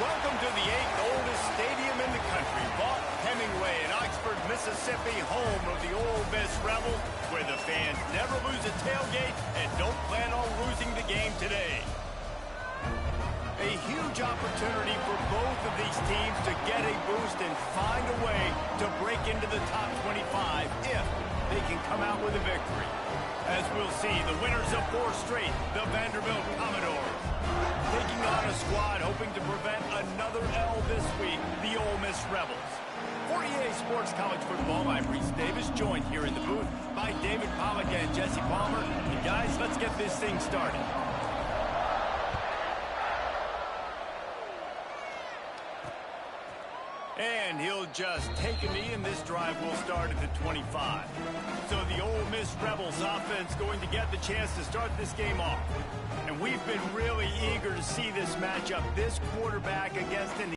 Welcome to the 8th oldest stadium in the country, Vaught Hemingway in Oxford, Mississippi, home of the Ole Miss Rebels, where the fans never lose a tailgate and don't plan on losing the game today. A huge opportunity for both of these teams to get a boost and find a way to break into the top 25 if they can come out with a victory. As we'll see, the winners of 4 straight, the Vanderbilt Commodores, taking on a squad hoping to prevent another L this week, the Ole Miss Rebels. For EA Sports College Football, I'm Reese Davis, joined here in the booth by David Pollack and Jesse Palmer. And guys, let's get this thing started. And he'll just take a knee, and this drive will start at the 25. So the Ole Miss Rebels offense going to get the chance to start this game off. And we've been really eager to see this matchup. This quarterback against an...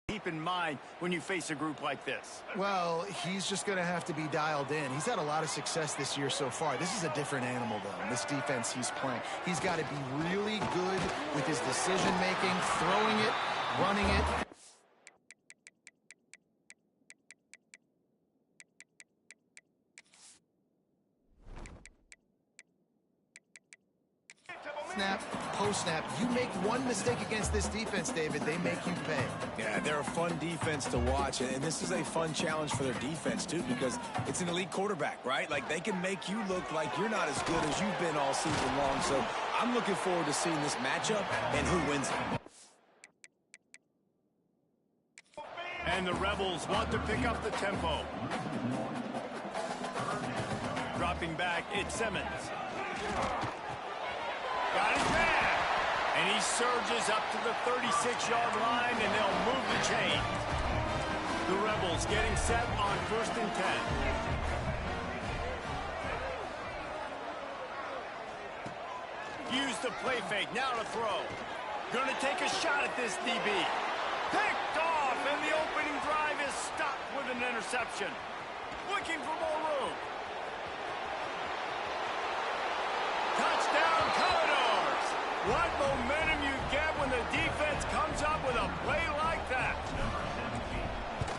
Keep in mind when you face a group like this. Well, he's just going to have to be dialed in. He's had a lot of success this year so far. This is a different animal, though, this defense he's playing. He's got to be really good with his decision-making, throwing it, running it. Snap, post-snap. You make one mistake against this defense, David, they make you pay. Yeah, they're a fun defense to watch, and this is a fun challenge for their defense, too, because it's an elite quarterback, right? Like, they can make you look like you're not as good as you've been all season long, so I'm looking forward to seeing this matchup and who wins it. And the Rebels want to pick up the tempo. Dropping back, it's Simmons. Got his man. And he surges up to the 36-yard line, and they'll move the chain. The Rebels getting set on 1st and 10. Use the play fake, now to throw. Gonna take a shot at this DB. Picked off, and the opening drive is stopped with an interception. Looking for more room. Touchdown, Commodores! What momentum you get when the defense comes up with a play like that.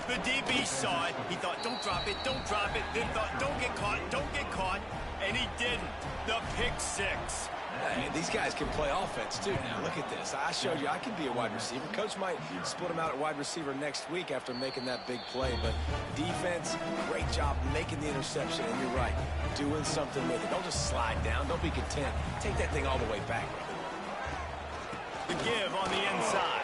The DB saw it. He thought, don't drop it, don't drop it. Then thought, don't get caught, and he didn't. The pick 6. Hey, these guys can play offense, too. Now, look at this. I showed you I can be a wide receiver. Coach might split him out at wide receiver next week after making that big play. But defense, great job making the interception. And you're right, doing something with it. Don't just slide down. Don't be content. Take that thing all the way back. The give on the inside.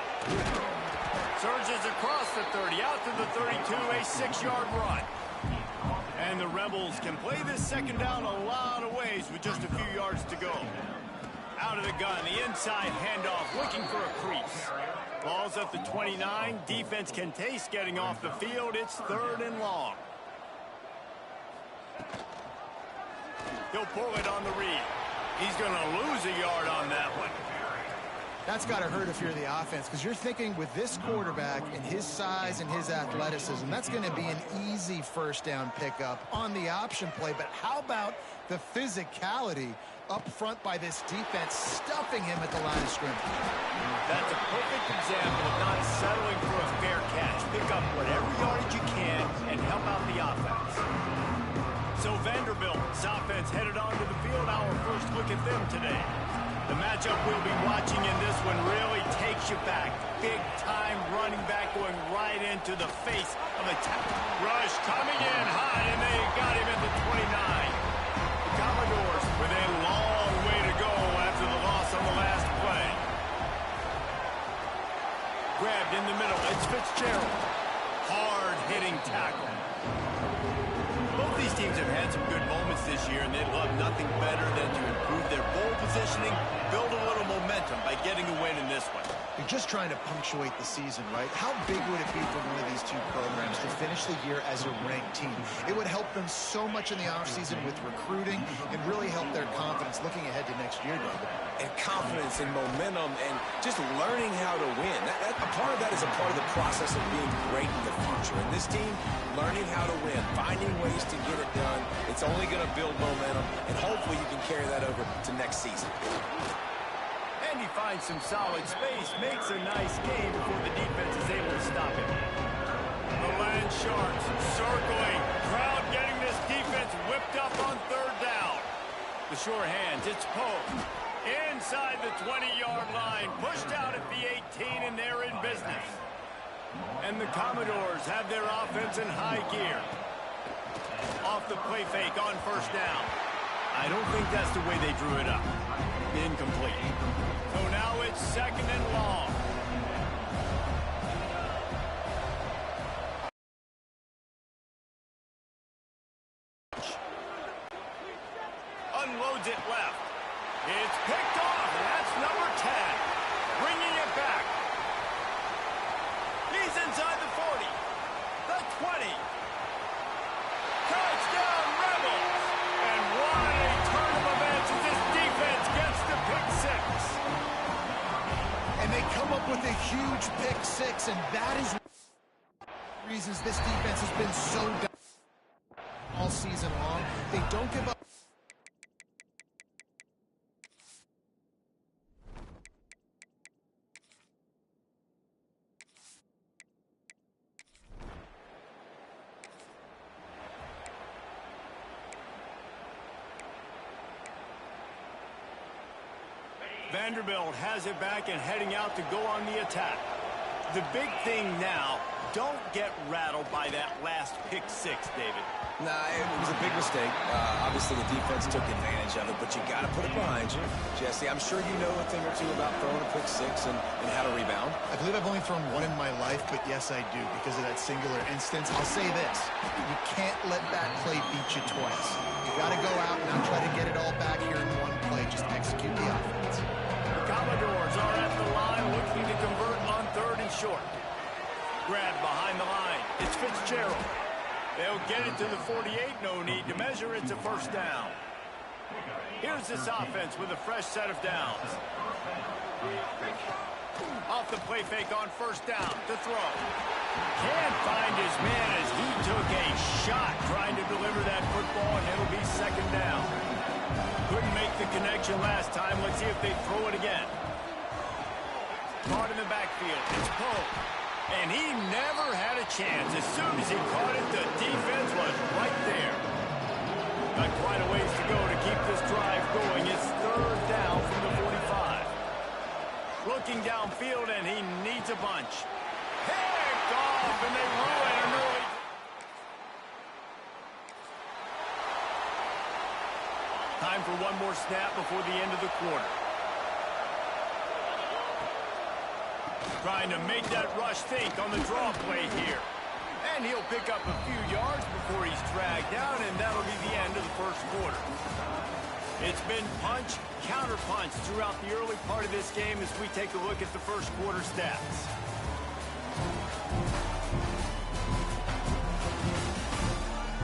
Surges across the 30, out to the 32, a 6-yard run. And the Rebels can play this second down a lot of ways with just a few yards to go. Out of the gun, the inside handoff, looking for a crease. Ball's at the 29. Defense can taste getting off the field. It's 3rd and long. He'll pull it on the read. He's going to lose a yard on that one. That's got to hurt if you're the offense, because you're thinking with this quarterback and his size and his athleticism, that's going to be an easy 1st down pickup on the option play. But how about the physicality up front by this defense, stuffing him at the line of scrimmage? That's a perfect example of not settling for a fair catch. Pick up whatever yardage you can and help out the offense. So Vanderbilt's offense headed onto the field. Our first look at them today. The matchup we'll be watching in this one really takes you back. Big-time running back going right into the face of a rush coming in hot, and they got him at the 29. The Commodores with a long way to go after the loss on the last play. Grabbed in the middle. It's Fitzgerald. Hard-hitting tackle. Both these teams have had some good moments this year, and they'd love nothing better than to improve their bowl positioning, build a little momentum by getting a win in this one. You're just trying to punctuate the season, right? How big would it be for one of these two programs to finish the year as a ranked team? It would help them so much in the offseason with recruiting and really help their confidence looking ahead to next year, David. And confidence and momentum and just learning how to win. A part of that is a part of the process of being great in the future. And this team, learning how to win, finding ways to get it done, it's only going to build momentum, and hopefully you can carry that over to next season. And he finds some solid space, makes a nice gain before the defense is able to stop him. The Land Sharks circling. Crowd getting this defense whipped up on third down. The sure hands, it's Pope. Inside the 20-yard line, pushed out at the 18, and they're in business. And the Commodores have their offense in high gear. Off the play fake on first down. I don't think that's the way they drew it up. Incomplete. So now it's second and long. Unloads it left. It's picked off, and that's number 10. Bringing it back. He's inside the 40. The 20. Touchdown, Rebels! And what a turn of events as this defense gets the pick six. And they come up with a huge pick six, and that is reasons this defense has been so down all season long. They don't give up. Vanderbilt has it back and heading out to go on the attack. The big thing now, don't get rattled by that last pick six, David. Nah, it was a big mistake. Obviously, the defense took advantage of it, but you got to put it behind you. Jesse, I'm sure you know a thing or two about throwing a pick six and how to rebound. I believe I've only thrown one in my life, but yes, I do, because of that singular instance. I'll say this. You can't let that play beat you twice. You got to go out and not try to get it all back here in one play. Just execute the offense. The Commodores are at the line looking to convert on third and short. Grab behind the line. It's Fitzgerald. They'll get it to the 48. No need to measure. It's a first down. Here's this offense with a fresh set of downs. Off the play fake on first down to throw. Can't find his man as he took a shot trying to deliver that football, and it'll be second down. Couldn't make the connection last time. Let's see if they throw it again. Caught in the backfield. It's Pope. And he never had a chance. As soon as he caught it, the defense was right there. Got quite a ways to go to keep this drive going. It's third down from the 45. Looking downfield, and he needs a bunch. Picked off, and they ruin an early. Time for one more snap before the end of the quarter. Trying to make that rush think on the draw play here. And he'll pick up a few yards before he's dragged down, and that'll be the end of the first quarter. It's been punch, counter punch throughout the early part of this game as we take a look at the first quarter stats.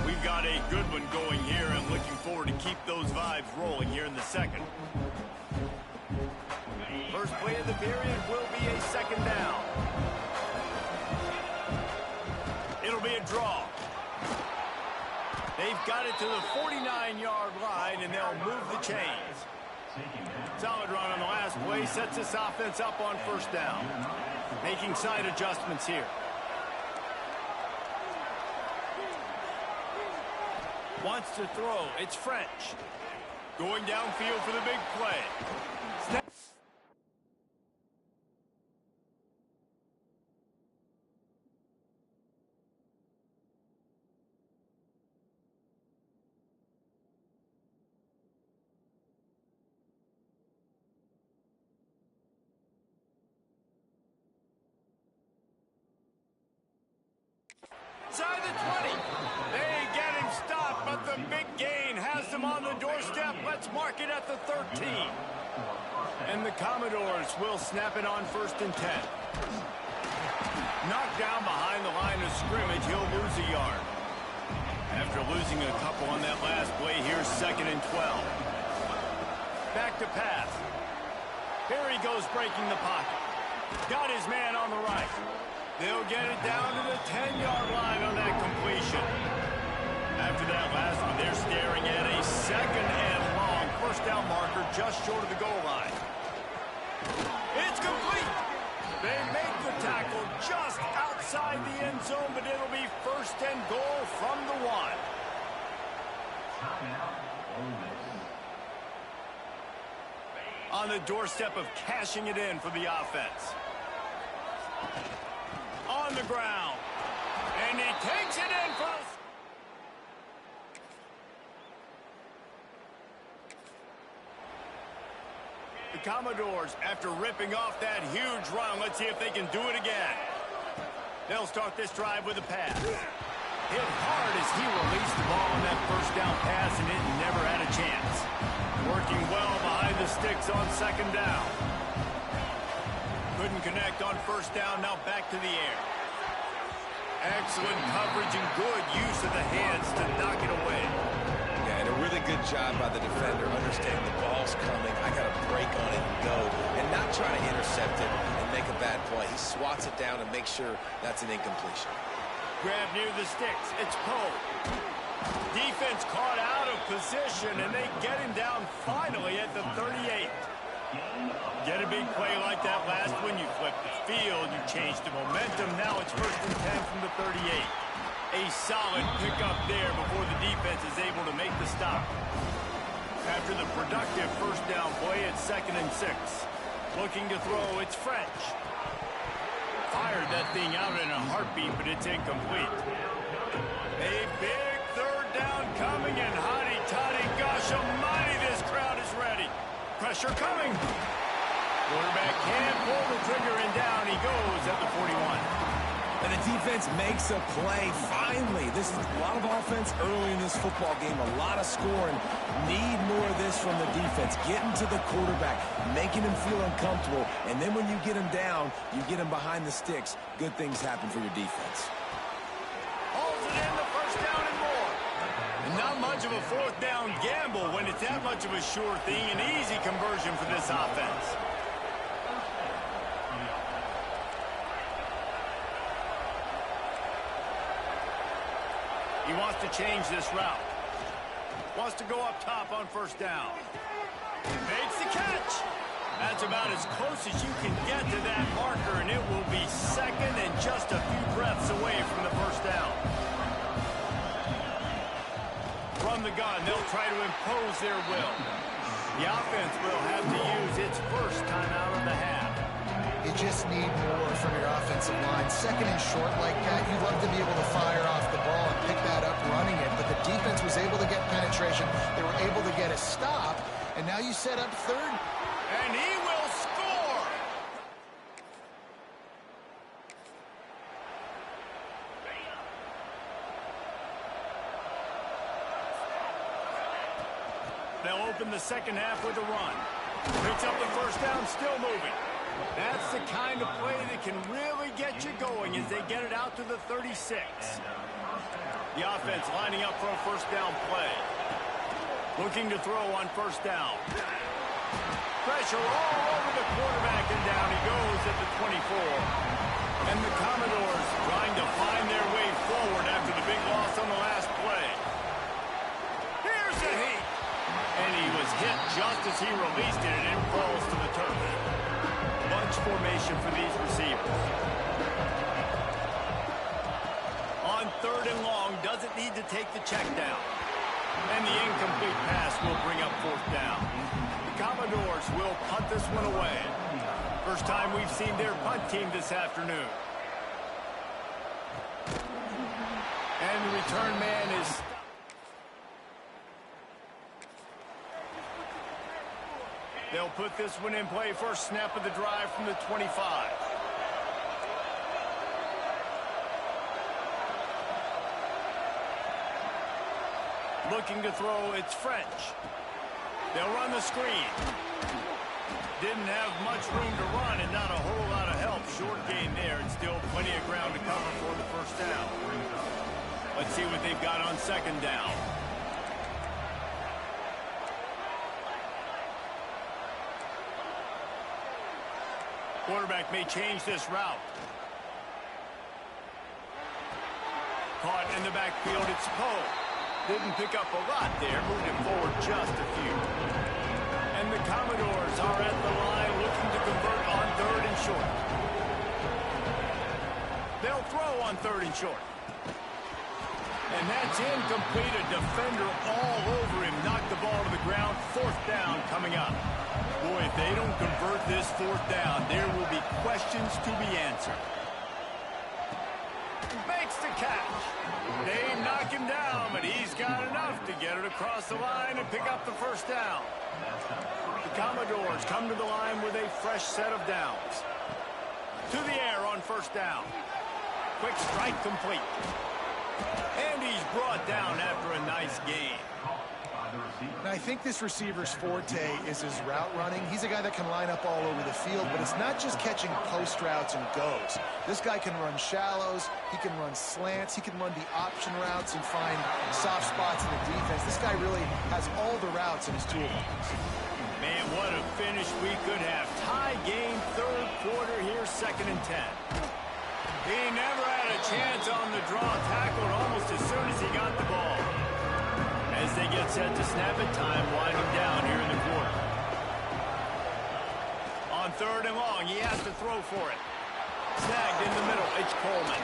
We've got a good one going here and looking forward to keep those vibes rolling here in the second. First play of the period will be a second down. It'll be a draw. They've got it to the 49-yard line, and they'll move the chains. Solid run on the last play. Sets this offense up on first down. Making side adjustments here. Wants to throw. It's French. Going downfield for the big play. Snap. Inside the 20. They get him stopped, but the big gain has them on the doorstep. Let's mark it at the 13. And the Commodores will snap it on first and 10. Knocked down behind the line of scrimmage, he'll lose a yard. After losing a couple on that last play, here's second and 12. Back to pass. Here he goes breaking the pocket. Got his man on the right. They'll get it down to the 10-yard line on that completion. After that last one, they're staring at a second and long first down marker just short of the goal line. It's complete. They make the tackle just outside the end zone, but it'll be first and goal from the 1. On the doorstep of cashing it in for the offense. On the ground. And he takes it in for us. The Commodores, after ripping off that huge run, let's see if they can do it again. They'll start this drive with a pass. Hit hard as he released the ball on that first down pass, and it never had a chance. Working well behind the sticks on second down. Couldn't connect on first down, now back to the air. Excellent coverage and good use of the hands to knock it away. Yeah, and a really good job by the defender, understanding the ball's coming. I got to break on it and go, and not try to intercept it and make a bad play. He swats it down and makes sure that's an incompletion. Grab near the sticks. It's Poe. Defense caught out of position, and they get him down finally at the 38. Get a big play like that last one, you flip the field, you change the momentum. Now it's first and 10 from the 38. A solid pickup there before the defense is able to make the stop. After the productive first down play, it's 2nd and 6. Looking to throw, it's French. Fired that thing out in a heartbeat, but it's incomplete. A big third down coming, and hotty-toddy, gosh almighty, this crowd is ready. Pressure coming. Quarterback can't pull the trigger, and down he goes at the 41. And the defense makes a play. Finally, this is a lot of offense early in this football game, a lot of scoring. Need more of this from the defense. Getting to the quarterback, making him feel uncomfortable, and then when you get him down, you get him behind the sticks. Good things happen for your defense. Holds it in, the first down and more. And not much of a fourth down gamble when it's that much of a sure thing. An easy conversion for this offense. He wants to change this route. Wants to go up top on first down. Makes the catch. That's about as close as you can get to that marker, and it will be second and just a few breaths away from the first down. From the gun, they'll try to impose their will. The offense will have to use its first timeout of the half. You just need more from your offensive line. 2nd and short like that, you'd love to be able to fire off the ball and pick that up running it, but the defense was able to get penetration. They were able to get a stop, and now you set up third. And he will score! They'll open the second half with a run. Picks up the first down, still moving. That's the kind of play that can really get you going as they get it out to the 36. The offense lining up for a first down play. Looking to throw on first down. Pressure all over the quarterback, and down he goes at the 24. And the Commodores trying to find their way forward after the big loss on the last play. Here's a heat. And he was hit just as he released it, and it falls to the turf. Bunch formation for these receivers. On 3rd and long, doesn't need to take the check down. And the incomplete pass will bring up 4th down. The Commodores will punt this one away. First time we've seen their punt team this afternoon. And the return man is... They'll put this one in play. First snap of the drive from the 25. Looking to throw, it's French. They'll run the screen. Didn't have much room to run and not a whole lot of help. Short gain there, and still plenty of ground to cover for the first down. Let's see what they've got on second down. Quarterback may change this route. Caught in the backfield, it's Poe. Didn't pick up a lot there, moved him forward just a few. And the Commodores are at the line looking to convert third and short. They'll throw on third and short. And that's incomplete. A defender all over him. Knocked the ball to the ground. Fourth down coming up. Boy, if they don't convert this fourth down, there will be questions to be answered. Makes the catch. They knock him down, but he's got enough to get it across the line and pick up the first down. The Commodores come to the line with a fresh set of downs. To the air on first down. Quick strike complete. And he's brought down after a nice gain. And I think this receiver's forte is his route running. He's a guy that can line up all over the field, but it's not just catching post routes and goes. This guy can run shallows, he can run slants, he can run the option routes and find soft spots in the defense. This guy really has all the routes in his toolbox. Man, what a finish we could have. Tie game, third quarter here, 2nd and 10. He never had a chance on the draw, tackled almost as soon as he got the ball. As they get set to snap it, time winding down here in the quarter. On third and long, he has to throw for it. Snagged in the middle, it's Coleman.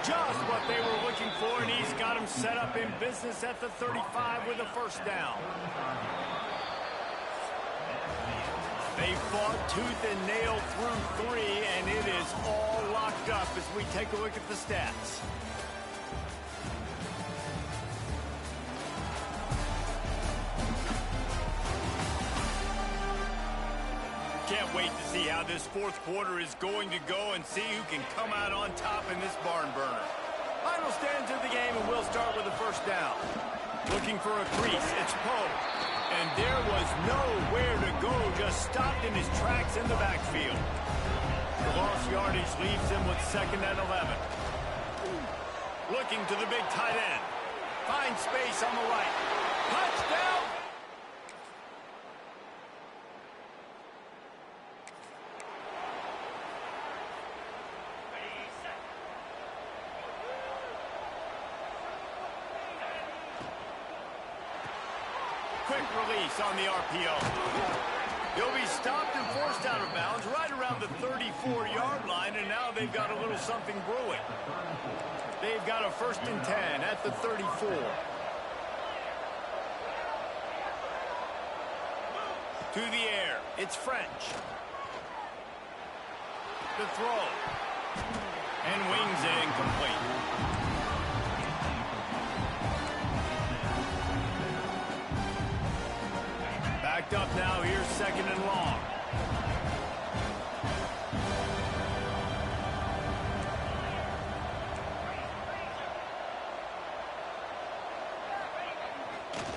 Just what they were looking for, and he's got him set up in business at the 35 with a first down. They fought tooth and nail through 3, and it is all locked up as we take a look at the stats. Can't wait to see how this fourth quarter is going to go and see who can come out on top in this barn burner. Final stands of the game, and we'll start with the first down. Looking for a crease, it's Poe. And there was nowhere to go, just stopped in his tracks in the backfield. The lost yardage leaves him with 2nd and 11. Looking to the big tight end. Finds space on the right. Touchdown! Quick release on the RPO. He'll be stopped and forced out of bounds right around the 34-yard line, and now they've got a little something brewing. They've got a 1st and 10 at the 34. To the air, it's French. The throw. And wings it incomplete. Backed up now, here's 2nd and long.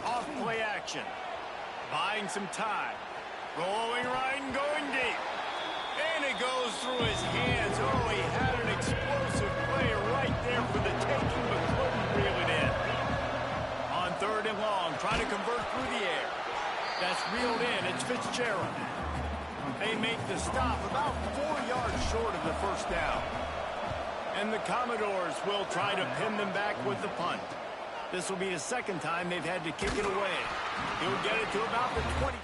Off play action. Buying some time. Rolling right and going deep. And it goes through his hands. Oh, he had an explosive play right there for the taking, but couldn't reel it in. On 3rd and long, trying to convert through the air. That's reeled in. It's Fitzgerald. They make the stop about 4 yards short of the first down. And the Commodores will try to pin them back with the punt. This will be the 2nd time they've had to kick it away. He'll get it to about the 20.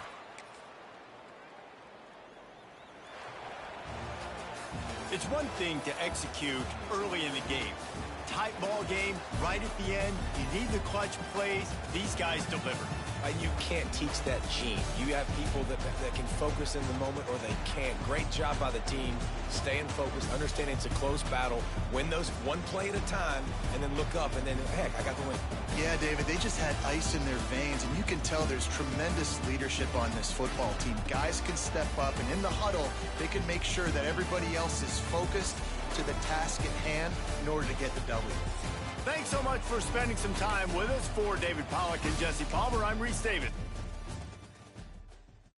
It's one thing to execute early in the game. Tight ball game, right at the end. You need the clutch plays. These guys deliver. And you can't teach that gene. You have people that can focus in the moment or they can't. Great job by the team, staying focused, understanding it's a close battle, win those one play at a time, and then look up, and then, heck, I got the win. Yeah, David, they just had ice in their veins, and you can tell there's tremendous leadership on this football team. Guys can step up, and in the huddle, they can make sure that everybody else is focused to the task at hand in order to get the W. Thanks so much for spending some time with us. For David Pollack and Jesse Palmer, I'm Reese David.